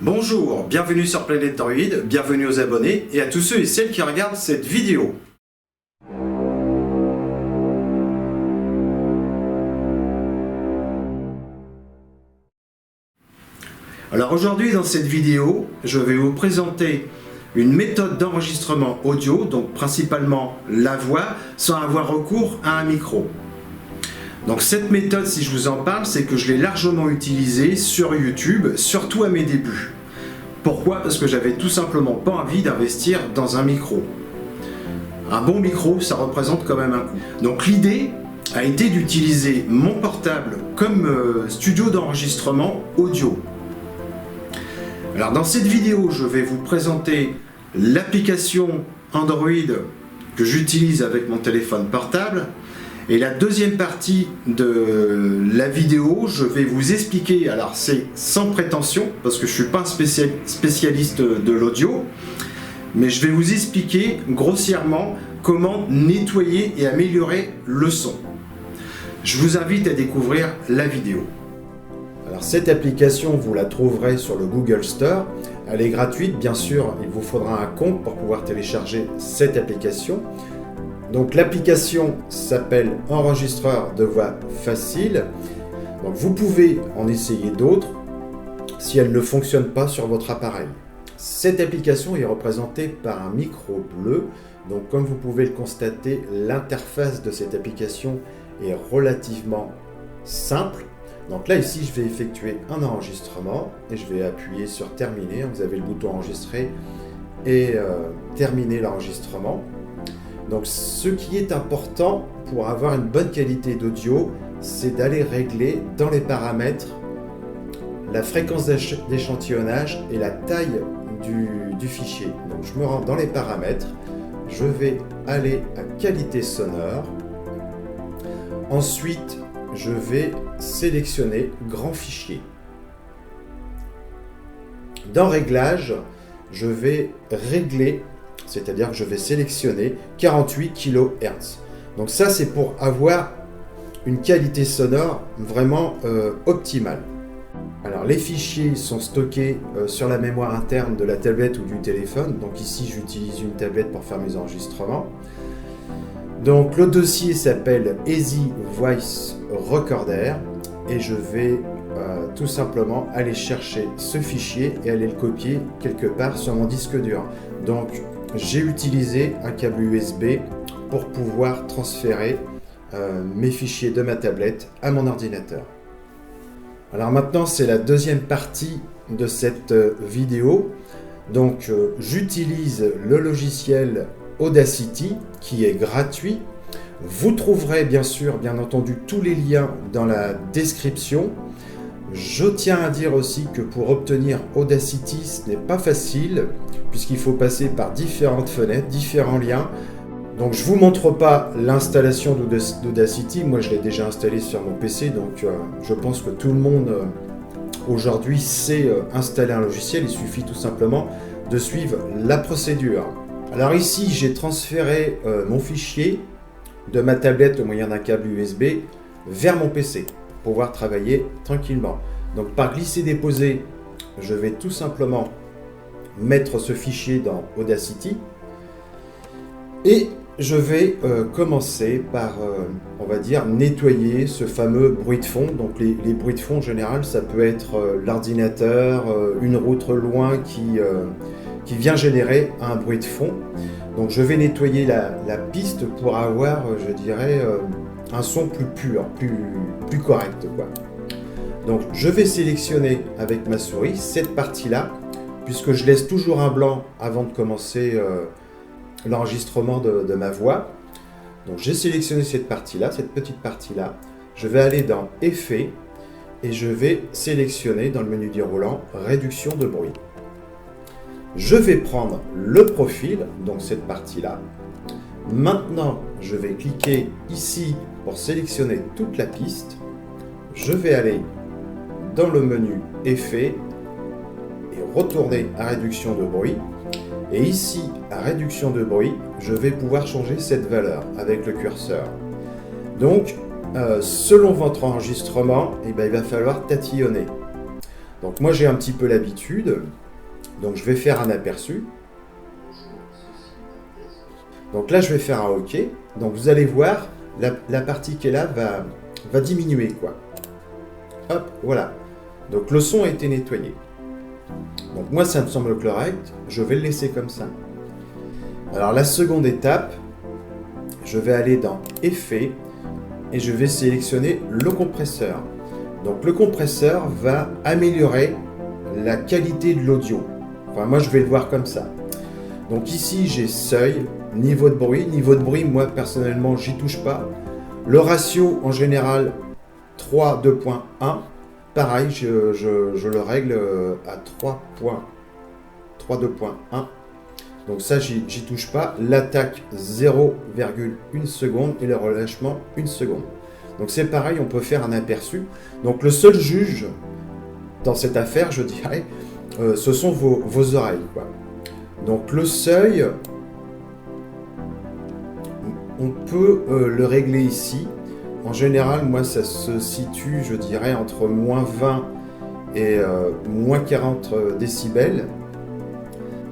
Bonjour, bienvenue sur Planète Droid, bienvenue aux abonnés et à tous ceux et celles qui regardent cette vidéo. Alors aujourd'hui dans cette vidéo, je vais vous présenter une méthode d'enregistrement audio, donc principalement la voix, sans avoir recours à un micro. Donc cette méthode, si je vous en parle, c'est que je l'ai largement utilisée sur YouTube, surtout à mes débuts. Pourquoi? Parce que j'avais tout simplement pas envie d'investir dans un micro. Un bon micro, ça représente quand même un coût. Donc l'idée a été d'utiliser mon portable comme studio d'enregistrement audio. Alors dans cette vidéo, je vais vous présenter l'application Android que j'utilise avec mon téléphone portable. Et la deuxième partie de la vidéo, je vais vous expliquer, alors c'est sans prétention, parce que je ne suis pas un spécialiste de l'audio, mais je vais vous expliquer grossièrement comment nettoyer et améliorer le son. Je vous invite à découvrir la vidéo. Alors cette application, vous la trouverez sur le Google Store. Elle est gratuite, bien sûr, il vous faudra un compte pour pouvoir télécharger cette application. Donc l'application s'appelle Enregistreur de voix facile. Donc vous pouvez en essayer d'autres si elle ne fonctionne pas sur votre appareil. Cette application est représentée par un micro bleu. Donc comme vous pouvez le constater, l'interface de cette application est relativement simple. Donc là ici je vais effectuer un enregistrement et je vais appuyer sur terminer. Vous avez le bouton enregistrer et terminer l'enregistrement. Donc ce qui est important pour avoir une bonne qualité d'audio, c'est d'aller régler dans les paramètres la fréquence d'échantillonnage et la taille du fichier. Donc je me rends dans les paramètres, je vais aller à qualité sonore. Ensuite, je vais sélectionner grand fichier. Dans réglage, je vais régler, c'est-à-dire que je vais sélectionner 48 kHz. Donc ça, c'est pour avoir une qualité sonore vraiment optimale. Alors les fichiers sont stockés sur la mémoire interne de la tablette ou du téléphone. Donc ici, j'utilise une tablette pour faire mes enregistrements. Donc le dossier s'appelle Easy Voice Recorder et je vais tout simplement aller chercher ce fichier et aller le copier quelque part sur mon disque dur. Donc j'ai utilisé un câble USB pour pouvoir transférer mes fichiers de ma tablette à mon ordinateur. Alors maintenant, c'est la deuxième partie de cette vidéo. Donc j'utilise le logiciel Audacity qui est gratuit. Vous trouverez bien entendu tous les liens dans la description. Je tiens à dire aussi que pour obtenir Audacity, ce n'est pas facile puisqu'il faut passer par différentes fenêtres, différents liens. Donc je ne vous montre pas l'installation d'Audacity, moi je l'ai déjà installé sur mon PC, donc je pense que tout le monde aujourd'hui sait installer un logiciel, il suffit tout simplement de suivre la procédure. Alors ici j'ai transféré mon fichier de ma tablette au moyen d'un câble USB vers mon PC pour pouvoir travailler tranquillement. Donc par glisser-déposer, je vais tout simplement mettre ce fichier dans Audacity et je vais commencer par, on va dire, nettoyer ce fameux bruit de fond. Donc les bruits de fond en général, ça peut être l'ordinateur, une route loin qui vient générer un bruit de fond. Donc je vais nettoyer la piste pour avoir, je dirais, un son plus pur, plus correct, quoi. Donc je vais sélectionner avec ma souris cette partie-là, puisque je laisse toujours un blanc avant de commencer l'enregistrement de ma voix. Donc j'ai sélectionné cette partie-là, cette petite partie-là. Je vais aller dans Effets et je vais sélectionner dans le menu déroulant Réduction de bruit. Je vais prendre le profil, donc cette partie-là. Maintenant, je vais cliquer ici pour sélectionner toute la piste. Je vais aller dans le menu Effets et retourner à Réduction de bruit. Et ici, à Réduction de bruit, je vais pouvoir changer cette valeur avec le curseur. Donc, selon votre enregistrement, il va falloir tatillonner. Donc moi j'ai un petit peu l'habitude, donc je vais faire un aperçu. Donc là je vais faire un OK, donc vous allez voir, la partie qui est là va diminuer quoi. Hop, voilà. Donc le son a été nettoyé. Donc moi ça me semble correct, je vais le laisser comme ça. Alors la seconde étape, je vais aller dans Effets et je vais sélectionner le compresseur. Donc le compresseur va améliorer la qualité de l'audio. Enfin moi je vais le voir comme ça. Donc ici j'ai seuil, niveau de bruit. Niveau de bruit, moi personnellement j'y touche pas. Le ratio en général 3,2.1. Pareil, je le règle à 3,2.1. Donc ça, j'y touche pas. L'attaque 0,1 seconde et le relâchement 1 seconde. Donc c'est pareil, on peut faire un aperçu. Donc le seul juge dans cette affaire, je dirais, ce sont vos oreilles, quoi. Donc le seuil, on peut le régler ici. En général, moi, ça se situe, je dirais, entre moins 20 et moins 40 décibels.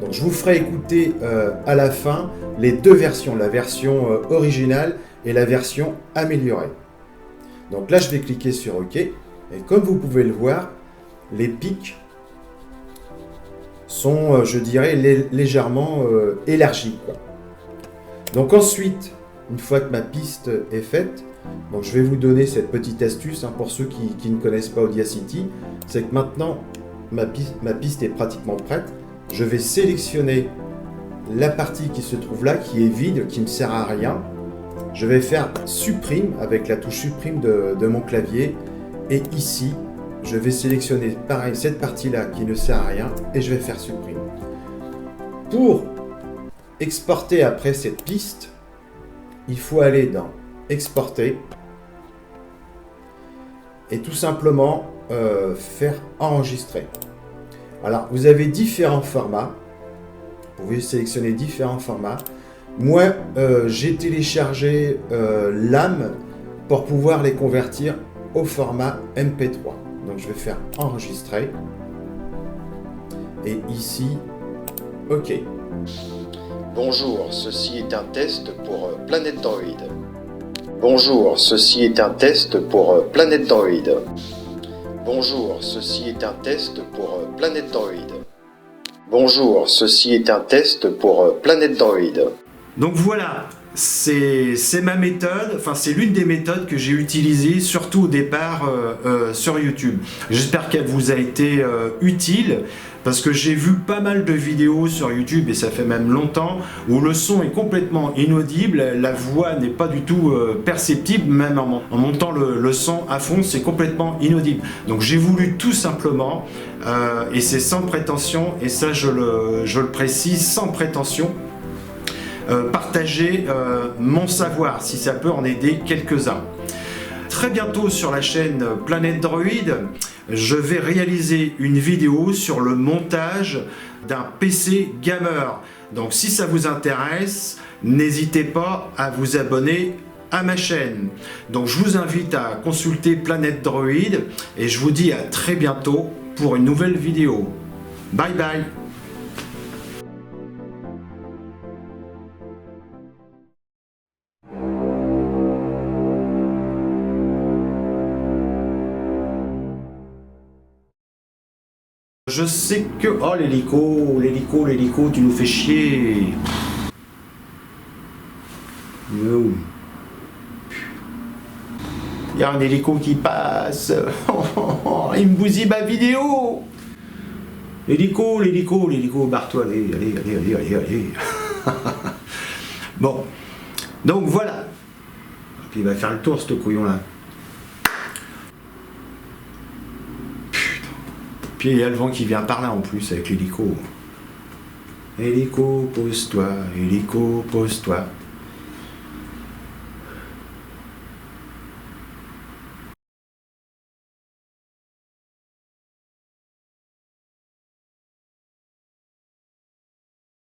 Donc, je vous ferai écouter à la fin les deux versions, la version originale et la version améliorée. Donc là, je vais cliquer sur OK. Et comme vous pouvez le voir, les pics sont, je dirais, légèrement élargis, quoi. Donc ensuite, une fois que ma piste est faite, donc je vais vous donner cette petite astuce pour ceux qui ne connaissent pas Audacity, c'est que maintenant ma piste est pratiquement prête. Je vais sélectionner la partie qui se trouve là, qui est vide, qui ne sert à rien. Je vais faire supprime avec la touche supprime de mon clavier et ici je vais sélectionner pareil cette partie là qui ne sert à rien et je vais faire supprime. Pour exporter après cette piste, il faut aller dans exporter et tout simplement faire enregistrer. Alors vous avez différents formats, vous pouvez sélectionner différents formats. Moi j'ai téléchargé l'âme pour pouvoir les convertir au format MP3. Donc je vais faire enregistrer et ici OK. Bonjour, ceci est un test pour Planète Droid. Bonjour, ceci est un test pour Planète Droid. Bonjour, ceci est un test pour Planète Droid. Bonjour, ceci est un test pour Planète Droid. Donc voilà, c'est ma méthode, enfin c'est l'une des méthodes que j'ai utilisées surtout au départ sur YouTube. J'espère qu'elle vous a été utile. Parce que j'ai vu pas mal de vidéos sur YouTube, et ça fait même longtemps, où le son est complètement inaudible, la voix n'est pas du tout perceptible, même en montant le son à fond, c'est complètement inaudible. Donc j'ai voulu tout simplement, et c'est sans prétention, et ça je le précise, sans prétention, partager mon savoir, si ça peut en aider quelques-uns. Très bientôt sur la chaîne Planète Droid, je vais réaliser une vidéo sur le montage d'un PC gamer. Donc si ça vous intéresse, n'hésitez pas à vous abonner à ma chaîne. Donc je vous invite à consulter Planète Droid et je vous dis à très bientôt pour une nouvelle vidéo. Bye bye. Je sais que... Oh l'hélico, tu nous fais chier. Il y a un hélico qui passe. Il me bousille ma vidéo. L'hélico, barre-toi, allez. Bon, donc voilà. Puis il va faire le tour, ce couillon-là. Puis il y a le vent qui vient par là en plus avec l'hélico. Hélico, pose-toi, hélico, pose-toi.